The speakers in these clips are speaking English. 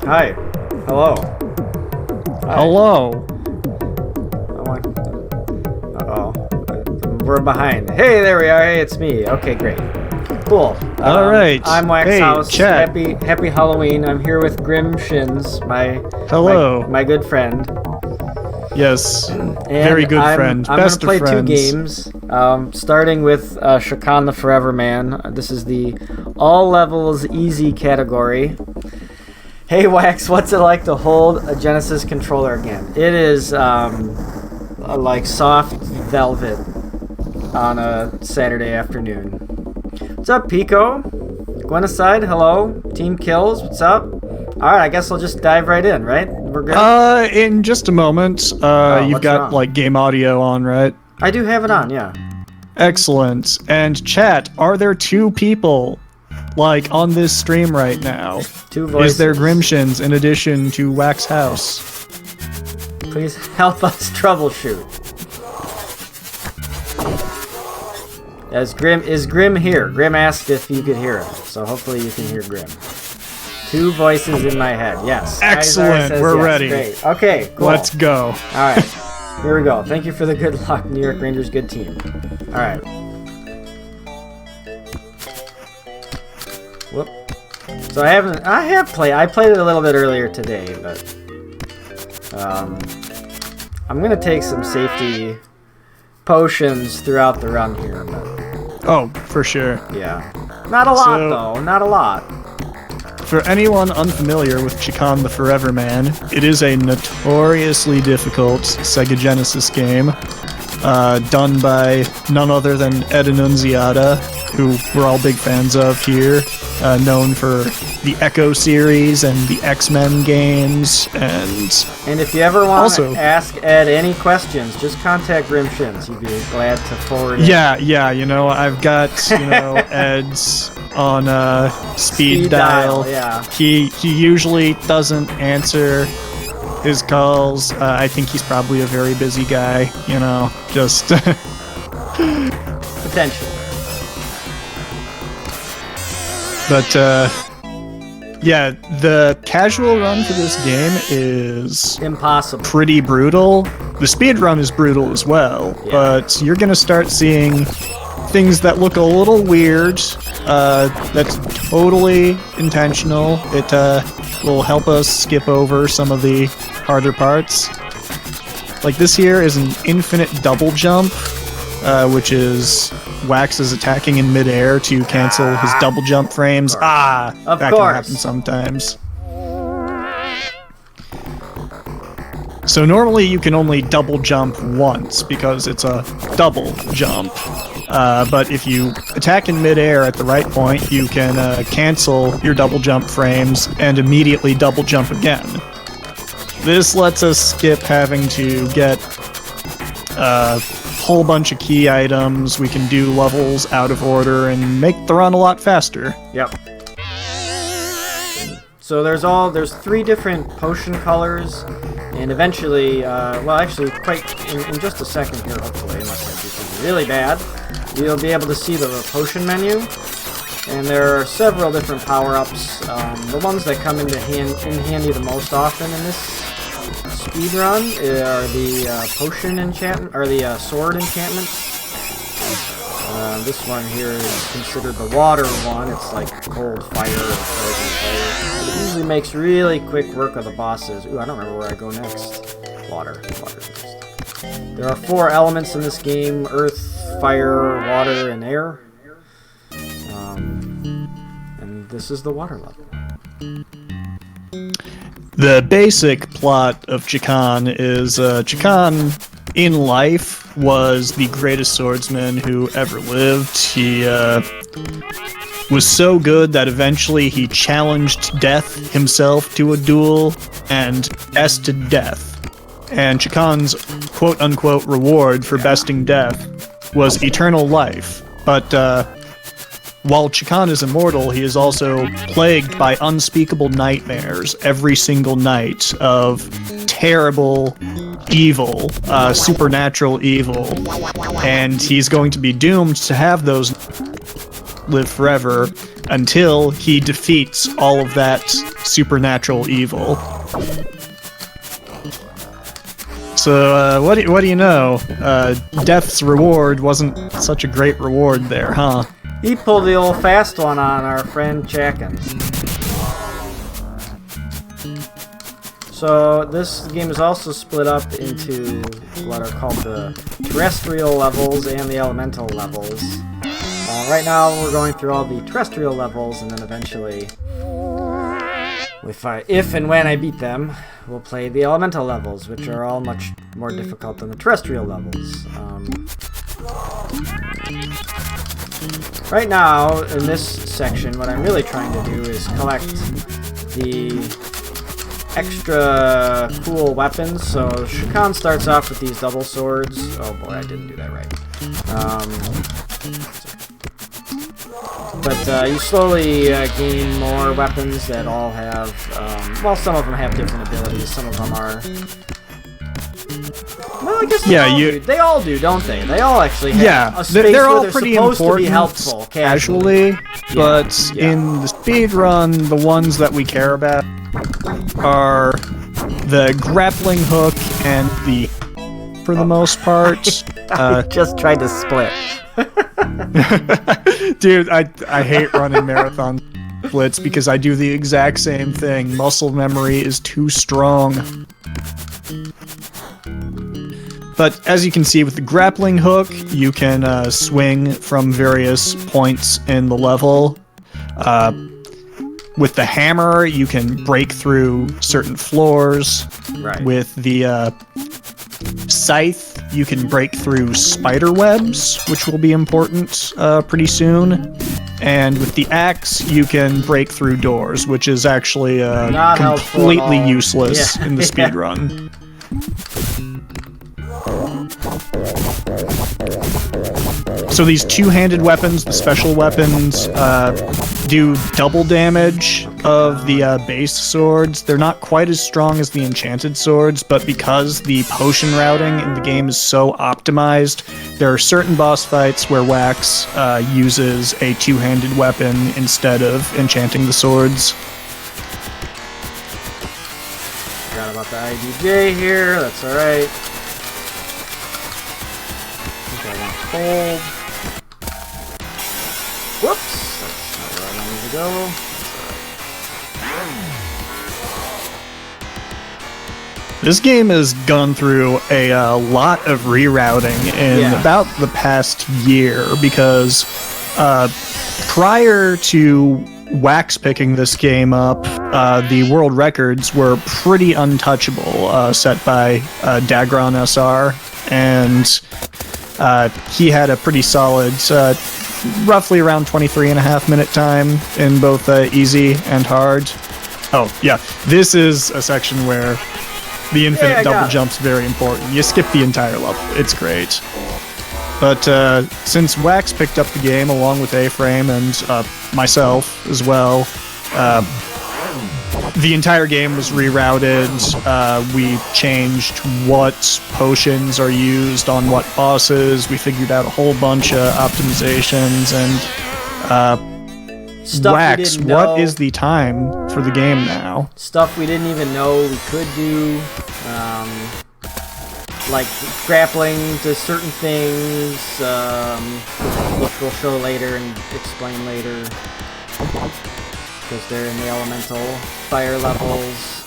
Hi. Hello. Hi. Hello. Uh-oh. We're behind. Hey, there we are. Hey, it's me. Okay, great. Cool. All right. I'm Wax Hey, House. chat. Happy Halloween. I'm here with Grim Shins, Hello. my good friend. Yes. And Very good friend. I'm Best gonna of play friends. 2 games, starting with Chakan the Forever Man. This is the all levels easy category. Hey Wax, what's it like to hold a Genesis controller again? It is like soft velvet on a Saturday afternoon. What's up, Pico? Gwenocide, hello. Team Kills, what's up? Alright, I guess I'll just dive right in, right? We're good? In just a moment. You've what's got, wrong? like, game audio on, right? I do have it on, yeah. Excellent. And chat, are there 2 people, like, on this stream right now? 2 voices. Is there Grimshins in addition to Wax House? Please help us troubleshoot. Is Grim here? Grim asked if you could hear him, so hopefully you can hear Grim. 2 voices in my head, yes. Excellent, we're yes. ready. Great. Okay, cool. Let's go. Alright, here we go. Thank you for the good luck, New York Rangers, good team. Alright. Whoop. So I played it a little bit earlier today, but I'm gonna take some safety potions throughout the run here, but Oh, for sure. yeah. Not a lot though, not a lot. For anyone unfamiliar with Chakan the Forever Man, it is a notoriously difficult Sega Genesis game, done by none other than Ed Annunziata, who we're all big fans of here, known for the Echo series and the X-Men games, And if you ever want to ask Ed any questions, just contact Grim Shins. He'd be glad to forward it. Yeah, you know, I've got, Ed's on speed dial. Yeah. He usually doesn't answer his calls. I think he's probably a very busy guy, just... Potentially. But, yeah, the casual run for this game is... impossible. Pretty brutal. The speed run is brutal as well, but you're gonna start seeing things that look a little weird. That's totally intentional. It will help us skip over some of the harder parts. Like this here is an infinite double jump, which is Wax is attacking in midair to cancel his double jump frames. That can happen sometimes. So normally you can only double jump once because it's a double jump. But if you attack in midair at the right point, you can cancel your double jump frames and immediately double jump again. This lets us skip having to get a whole bunch of key items. We can do levels out of order and make the run a lot faster. Yep. So there's 3 different potion colors, and eventually, in just a second here, hopefully, unless I do something really bad, you'll be able to see the potion menu, and there are several different power-ups. The ones that come in handy the most often in this speed run are the potion enchantment, or the sword enchantment. This one here is considered the water one. It's like cold fire or frozen fire. It usually makes really quick work of the bosses. Ooh, I don't remember where I go next. Water next. There are 4 elements in this game: earth, fire, water, and air. And this is the water level. The basic plot of Chakan is Chakan in life was the greatest swordsman who ever lived. He was so good that eventually he challenged death himself to a duel and bested death. And Chakan's quote-unquote reward for besting death was eternal life. But while Chakan is immortal, he is also plagued by unspeakable nightmares every single night of terrible evil, supernatural evil, and he's going to be doomed to have those live forever until he defeats all of that supernatural evil. So, what do you know? Death's reward wasn't such a great reward there, huh? He pulled the old fast one on our friend Chakan. So this game is also split up into what are called the terrestrial levels and the elemental levels. Right now we're going through all the terrestrial levels, and then eventually, if and when I beat them, we'll play the elemental levels, which are all much more difficult than the terrestrial levels. Right now, in this section, what I'm really trying to do is collect the extra cool weapons. So Chakan starts off with these double swords. Oh boy, I didn't do that right. But you slowly gain more weapons that all have, well, some of them have different abilities. Some of them are... Well, I guess they all do, don't they? They all actually have a space they're all where pretty supposed important to be helpful, casually, but in the speedrun, the ones that we care about are the grappling hook and the, for the most part. I just tried to split. Dude, I hate running marathon splits because I do the exact same thing. Muscle memory is too strong. But as you can see with the grappling hook, you can swing from various points in the level. With the hammer, you can break through certain floors. Right. With the scythe, you can break through spider webs, which will be important pretty soon. And with the axe, you can break through doors, which is actually completely useless in the speedrun. So these two-handed weapons, the special weapons, do double damage of the base swords. They're not quite as strong as the enchanted swords, but because the potion routing in the game is so optimized, there are certain boss fights where Wax uses a two-handed weapon instead of enchanting the swords. Forgot about the IDJ here, that's alright. Hold. Whoops! That's not where I wanted to go. This game has gone through a lot of rerouting in about the past year because prior to Wax picking this game up, the world records were pretty untouchable, set by Dagron SR, and he had a pretty solid, roughly around 23.5 minute time in both easy and hard. Oh, yeah, this is a section where the infinite double jump's very important. You skip the entire level. It's great. But since Wax picked up the game along with A-Frame and myself as well, the entire game was rerouted. We changed what potions are used on what bosses. We figured out a whole bunch of optimizations. And Wax, what is the time for the game now? Stuff we didn't even know we could do. Like grappling to certain things, which we'll show later and explain later. Because they're in the elemental fire levels.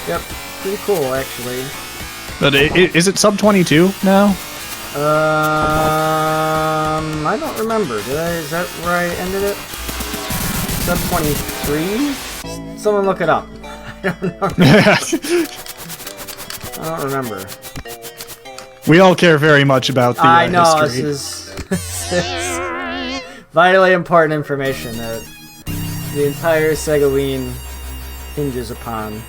Yep, pretty cool actually. But is it sub 22 now? I don't remember. Is that where I ended it? Sub 23? Someone look it up. I don't know. I don't remember. We all care very much about the I know, history. this is vitally important information that the entire SegaWeen hinges upon.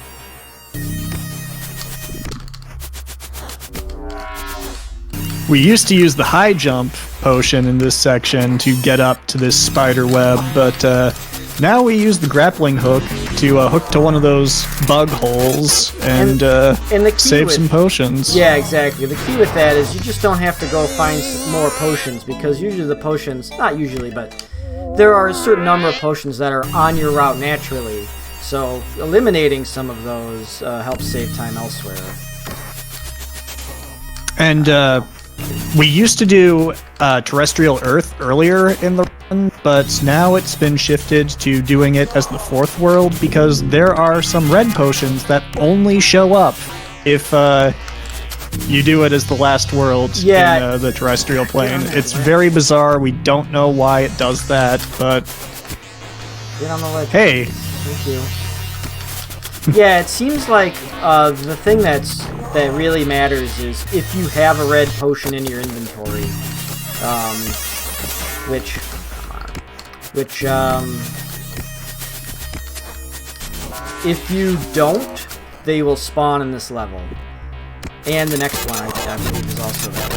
We used to use the high jump potion in this section to get up to this spider web, but now we use the grappling hook to hook to one of those bug holes and the key save some potions. Yeah, exactly. The key with that is you just don't have to go find more potions, because usually the potions, not usually, but there are a certain number of potions that are on your route naturally. So eliminating some of those helps save time elsewhere. And we used to do terrestrial Earth earlier in the run, but now it's been shifted to doing it as the fourth world, because there are some red potions that only show up if you do it as the last world in the terrestrial plane. It's very bizarre. We don't know why it does that, but hey. Thank you. Yeah, it seems like the thing that really matters is if you have a red potion in your inventory, which if you don't, they will spawn in this level, and the next one I believe is also that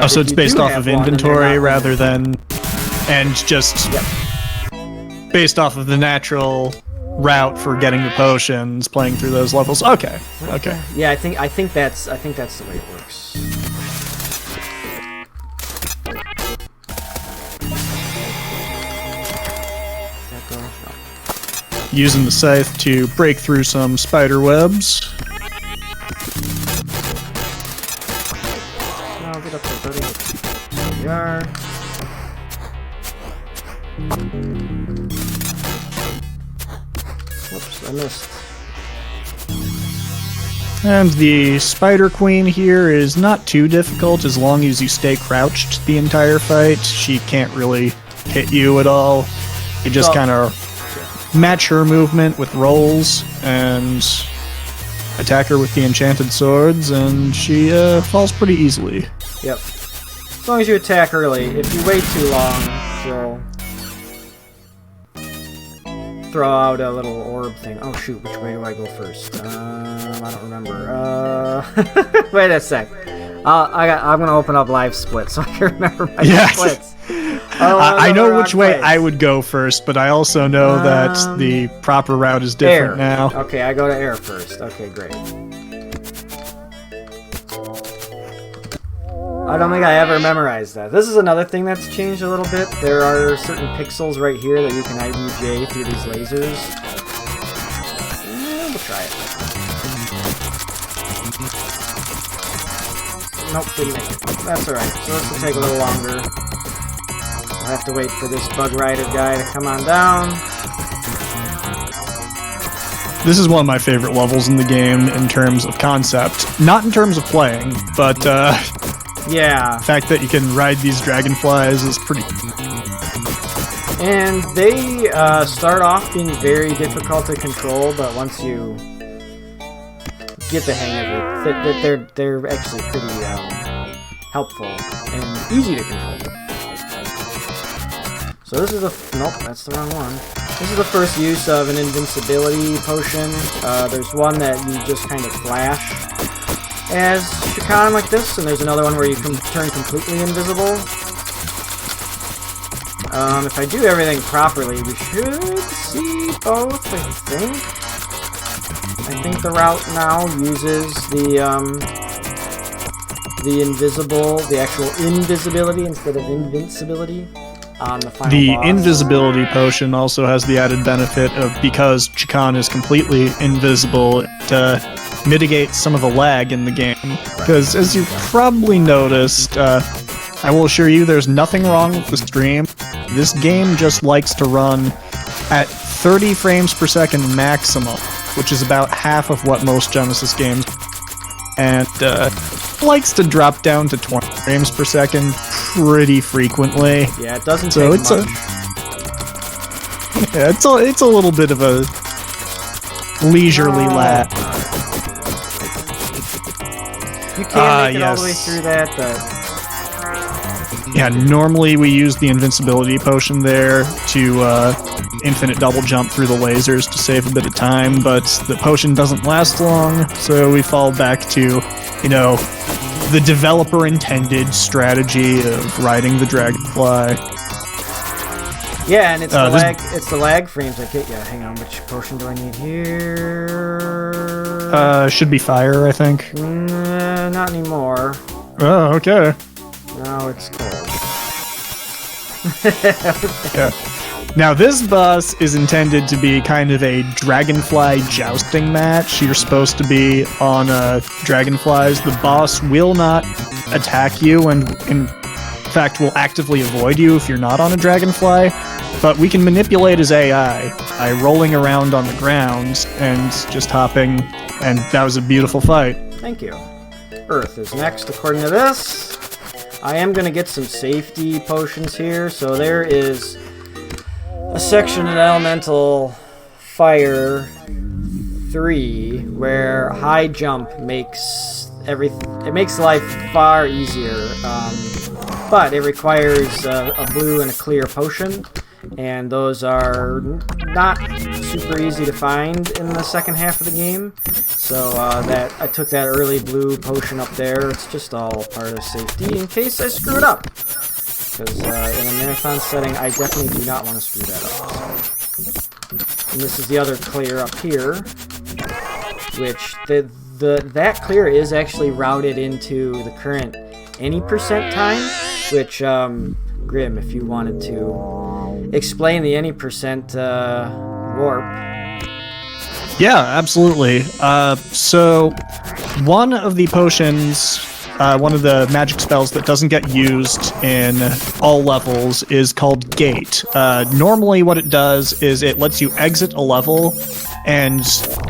way. So it's based off of inventory rather than, and just. Yep. Based off of the natural route for getting the potions, playing through those levels. Okay. Yeah, I think that's the way it works. Using the scythe to break through some spider webs. Now get up there, buddy. There we are. Whoops, I missed. And the Spider Queen here is not too difficult as long as you stay crouched the entire fight. She can't really hit you at all. You just kind of match her movement with rolls and attack her with the enchanted swords, and she falls pretty easily. Yep. As long as you attack early. If you wait too long, she'll throw out a little orb thing. Oh shoot, which way do I go first? I don't remember. Wait a sec. I'm gonna open up live split so I can remember my splits. I know which way I would go first, but I also know that the proper route is different now. Okay, I go to air first. Okay, great. I don't think I ever memorized that. This is another thing that's changed a little bit. There are certain pixels right here that you can IVJ through these lasers. We'll try it. Nope, didn't make it. That's alright. So this will take a little longer. I'll have to wait for this bug rider guy to come on down. This is one of my favorite levels in the game in terms of concept. Not in terms of playing, but yeah. The fact that you can ride these dragonflies is pretty... And they start off being very difficult to control, but once you get the hang of it, they're actually pretty helpful and easy to control. So this is nope, that's the wrong one. This is the first use of an invincibility potion. There's one that you just kind of flash as Chakan like this, and there's another one where you can turn completely invisible. If I do everything properly, we should see both, I think. I think the route now uses the actual invisibility instead of invincibility on the final boss. Invisibility potion also has the added benefit of, because Chakan is completely invisible, to mitigate some of the lag in the game. Because as you probably noticed, I will assure you there's nothing wrong with the stream. This game just likes to run at 30 frames per second maximum, which is about half of what most Genesis games, and likes to drop down to 20 frames per second pretty frequently. Yeah, it doesn't take much. It's a little bit of a leisurely lag. You can't make it all the way through that, but... Yeah, normally we use the invincibility potion there to infinite double jump through the lasers to save a bit of time, but the potion doesn't last long, so we fall back to, the developer-intended strategy of riding the dragonfly. Yeah, and it's the lag. It's the lag frames that get you. Hang on, which potion do I need here? Should be fire, I think. Not anymore. Oh, okay. No, it's cold. Yeah. Now, this boss is intended to be kind of a dragonfly jousting match. You're supposed to be on dragonflies. The boss will not attack you, and in fact will actively avoid you if you're not on a dragonfly. But we can manipulate his AI by rolling around on the ground and just hopping, and that was a beautiful fight. Thank you. Earth is next, according to this. I am going to get some safety potions here. So there is a section in Elemental Fire 3 where high jump makes it makes life far easier. But it requires a blue and a clear potion, and those are not super easy to find in the second half of the game. So that I took that early blue potion up there. It's just all part of safety in case I screw it up. Because in a marathon setting, I definitely do not want to screw that up. So. And this is the other clear up here, which that clear is actually routed into the current any percent time, which Grim, if you wanted to explain the any percent warp. Yeah, absolutely. So one of the potions, one of the magic spells that doesn't get used in all levels is called Gate. Normally what it does is it lets you exit a level and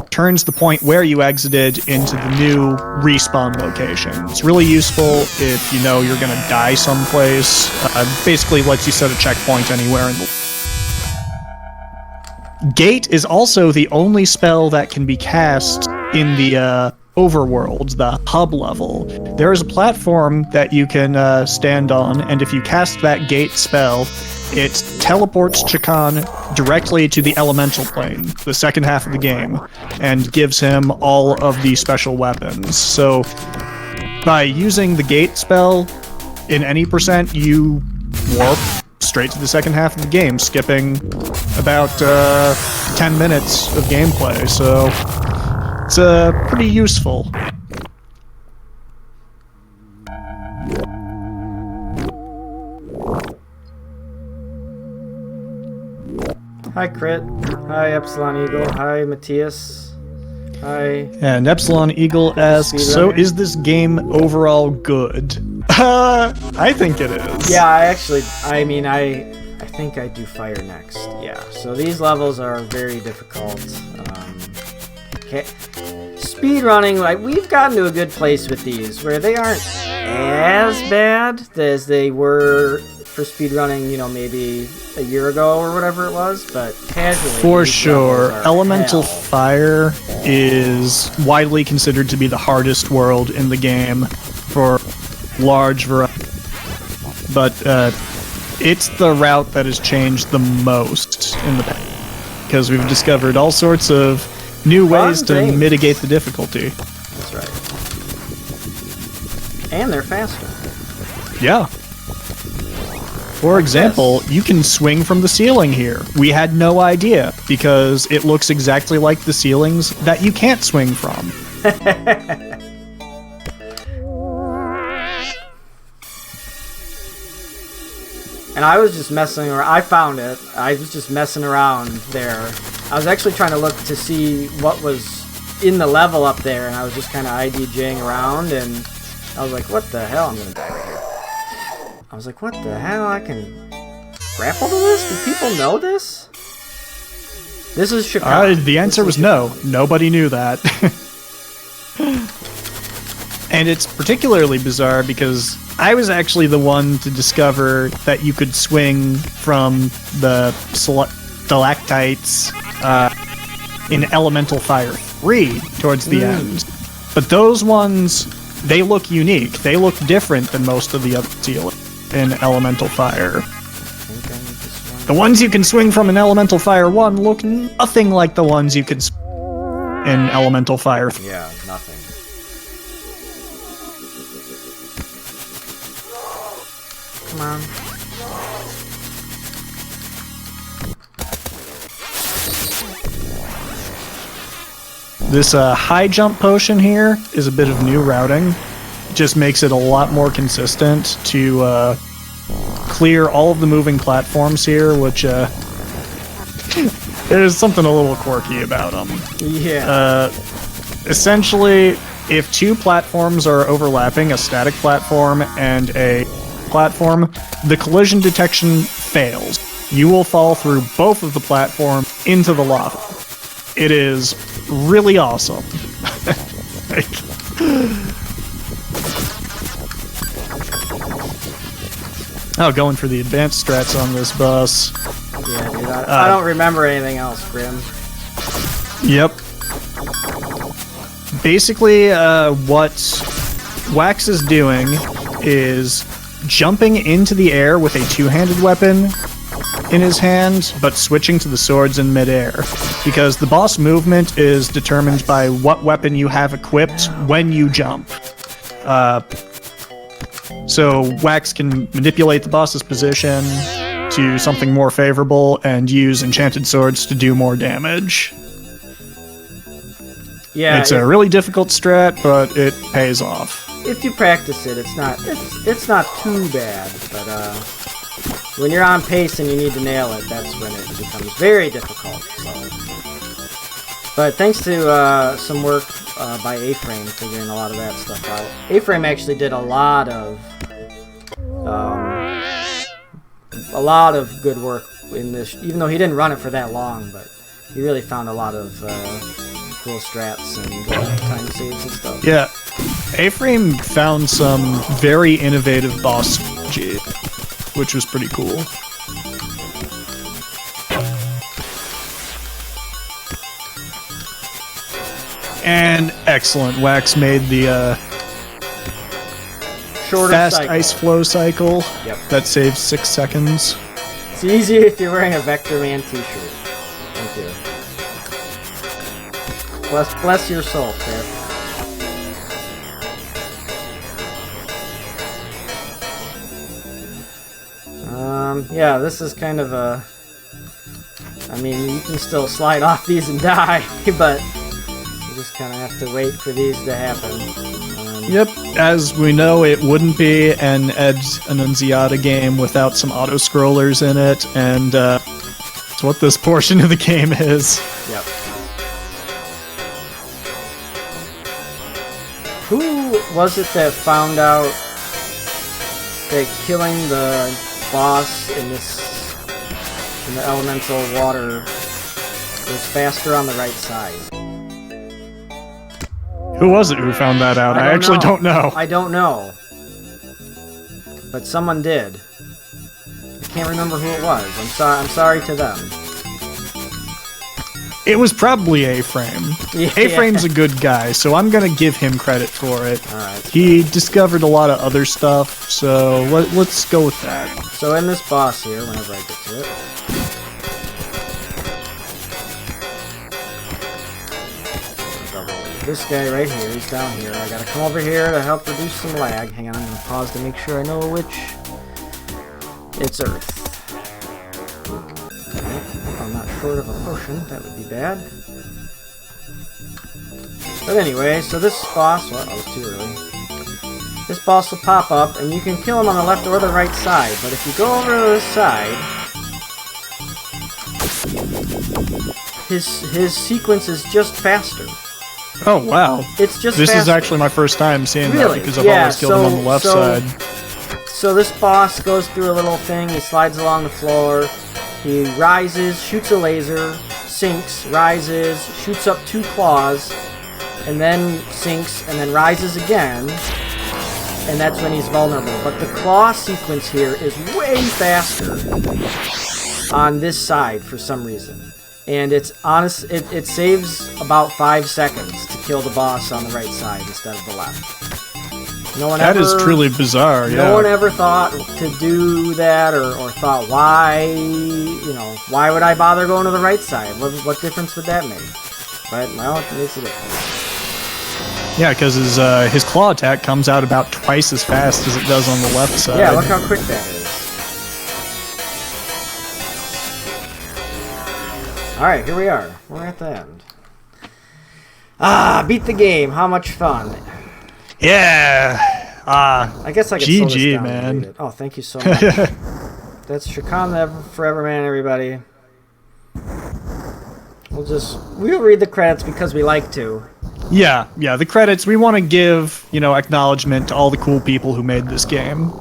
turns the point where you exited into the new respawn location. It's really useful if you know you're going to die someplace. Basically lets you set a checkpoint anywhere in the Gate is also the only spell that can be cast in the overworld, the hub level. There is a platform that you can stand on, and if you cast that Gate spell, it teleports Chakan directly to the elemental plane, the second half of the game, and gives him all of the special weapons. So by using the Gate spell in any percent, you warp straight to the second half of the game, skipping about 10 minutes of gameplay, so it's pretty useful. Hi Crit, hi Epsilon Eagle, hi Matthias, hi... And Epsilon Eagle asks, so is this game overall good? I think it is. Yeah, I think I do fire next. Yeah, so these levels are very difficult. Speedrunning, like, we've gotten to a good place with these, where they aren't as bad as they were for speedrunning, you know, maybe a year ago or whatever it was, but casually. For sure, Elemental Fire is widely considered to be the hardest world in the game for large variety, but it's the route that has changed the most in the past, because we've discovered all sorts of new ways to mitigate the difficulty. That's right. And they're faster. Yeah. For example, you can swing from the ceiling here. We had no idea, because it looks exactly like the ceilings that you can't swing from. And I was just messing around. I found it. I was just messing around there. I was actually trying to look to see what was in the level up there, and I was just kind of IDJing around, and I was like, what the hell? I'm going to die right here. I was like, what the hell? I can grapple to this? Do people know this? This is Chakan. The answer was no. Nobody knew that. And it's particularly bizarre because I was actually the one to discover that you could swing from the stalactites in Elemental Fire 3 towards the end. But those ones, they look unique. They look different than most of the other ceilings in Elemental Fire. The ones you can swing from in Elemental Fire 1 look nothing like the ones you can swing in Elemental Fire 3. Yeah, nothing. Come on. This high jump potion here is a bit of new routing. It just makes it a lot more consistent to clear all of the moving platforms here, which there's something a little quirky about them. Yeah. Essentially, if two platforms are overlapping, a static platform and a platform, the collision detection fails. You will fall through both of the platforms into the lava. It is really awesome. Going for the advanced strats on this bus. Yeah, dude, I don't remember anything else, Grim. Yep. Basically, what Wax is doing is jumping into the air with a two-handed weapon in his hand, but switching to the swords in midair. Because the boss movement is determined by what weapon you have equipped when you jump. So Wax can manipulate the boss's position to something more favorable and use enchanted swords to do more damage. Yeah, it's a really difficult strat, but it pays off. If you practice it, it's not too bad. But when you're on pace and you need to nail it, that's when it becomes very difficult. So. But thanks to some work by A-Frame figuring a lot of that stuff out. A-Frame actually did a lot of good work in this, even though he didn't run it for that long, but he really found a lot of cool strats and time saves and stuff. Yeah, A-Frame found some very innovative boss strategy, which was pretty cool. And excellent, Wax made the shorter fast cycle. ice flow cycle. Yep. That saves 6 seconds. It's easier if you're wearing a Vector Man t-shirt. Thank you. Bless your soul, Pip. Yeah, this is kind of a... I mean, you can still slide off these and die, but you just kind of have to wait for these to happen. Yep, as we know, it wouldn't be an Ed Annunziata game without some auto-scrollers in it, and it's what this portion of the game is. Yep. Who was it that found out that killing the boss in the elemental water was faster on the right side? Who was it who found that out? I actually don't know. I don't know. But someone did. I can't remember who it was. I'm sorry to them. It was probably A-Frame. Yeah. A-Frame's a good guy, so I'm gonna give him credit for it. Alright. He discovered a lot of other stuff, so let's go with that. So in this boss here, whenever I get to it... This guy right here, he's down here. I gotta come over here to help reduce some lag. Hang on, I'm gonna pause to make sure I know which. It's Earth. Okay. I'm not short of a potion, that would be bad. But anyway, so this boss, well, I was too early. This boss will pop up, and you can kill him on the left or the right side. But if you go over to this side, his sequence is just faster. Oh, wow. It's just This faster. is actually my first time seeing Really? that, because I've Yeah, always killed him on the left side. So this boss goes through a little thing, he slides along the floor, he rises, shoots a laser, sinks, rises, shoots up 2 claws, and then sinks, and then rises again, and that's when he's vulnerable. But the claw sequence here is way faster on this side for some reason. And it's honest, it saves about 5 seconds to kill the boss on the right side instead of the left. That is truly bizarre, yeah. No one ever thought to do that, or thought, why would I bother going to the right side? What difference would that make? But, well, it makes a difference. Yeah, because his claw attack comes out about twice as fast as it does on the left side. Yeah, look how quick that is. Alright, here we are. We're at the end. Beat the game. How much fun. Yeah. I guess I could slow this GG, down and read man. it. Oh, thank you so much. That's Chakan the Forever Man, everybody. We'll read the credits because we like to. Yeah, the credits, we want to give, acknowledgement to all the cool people who made this game.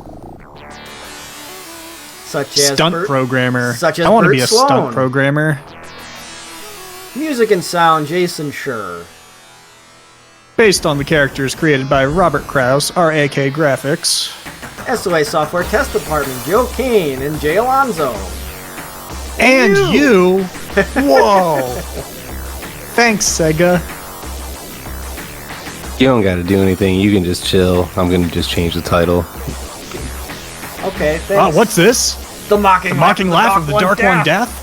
Such as Stunt programmer. Such as I want to Bert be a Sloan. stunt programmer. Music and sound, Jason Schur. Based on the characters created by Robert Krause, RAK Graphics. SOA Software Test Department, Joe Kane and Jay Alonzo. And you! Whoa! Thanks, Sega. You don't gotta do anything, you can just chill. I'm gonna just change the title. Okay, thanks. What's this? The mocking laugh of the Dark One Death?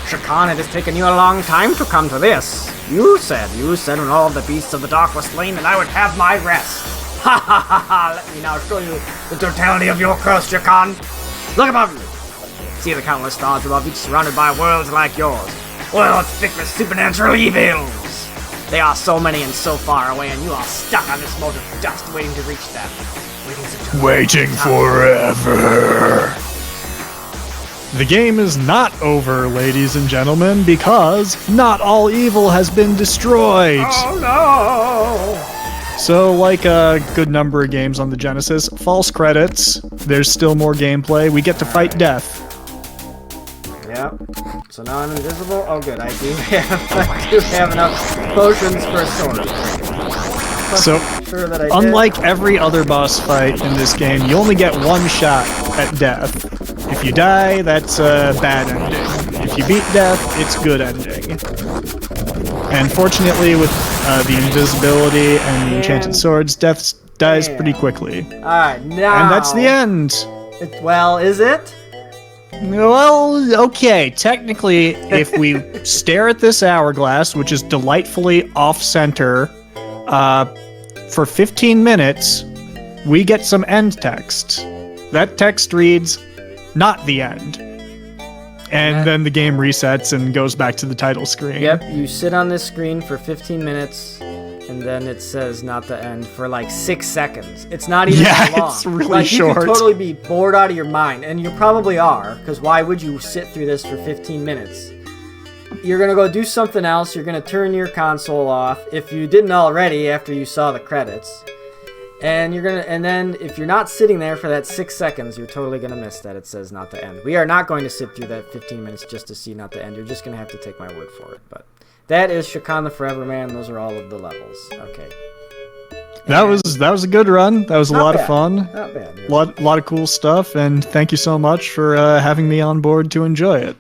Chakan, it has taken you a long time to come to this. You said when all the beasts of the dark were slain that I would have my rest. Ha ha ha ha! Let me now show you the totality of your curse, Chakan. Look above you. See the countless stars above each surrounded by worlds like yours. Worlds thick with supernatural evils. They are so many and so far away, and you are stuck on this mote of dust waiting to reach them. Waiting forever. The game is not over, ladies and gentlemen, because not all evil has been destroyed. Oh no! So, like a good number of games on the Genesis, false credits, there's still more gameplay, we get to fight death. Yep. So now I'm invisible? Oh good, I do have enough potions for a sword. So, Sure that I did. unlike every other boss fight in this game, you only get one shot at death. If you die, that's a bad ending. If you beat death, it's good ending. And fortunately, with the invisibility and the enchanted swords, death dies pretty quickly. Alright, now... And that's the end! Well, is it? Well, okay, technically, if we stare at this hourglass, which is delightfully off-center, for 15 minutes, we get some end text. That text reads, "Not the end." And then the game resets and goes back to the title screen. Yep, you sit on this screen for 15 minutes, and then it says "not the end" for like 6 seconds. It's not even that long. It's really like, short. You could totally be bored out of your mind, and you probably are, because why would you sit through this for 15 minutes? You're gonna go do something else, you're gonna turn your console off, if you didn't already after you saw the credits. And then if you're not sitting there for that 6 seconds, you're totally gonna miss that it says "not the end." We are not going to sit through that 15 minutes just to see "not the end." You're just gonna have to take my word for it. But that is Chakan the Forever Man. Those are all of the levels. Okay. That was a good run. That was a lot of fun. Not bad. Lot of cool stuff, and thank you so much for having me on board to enjoy it.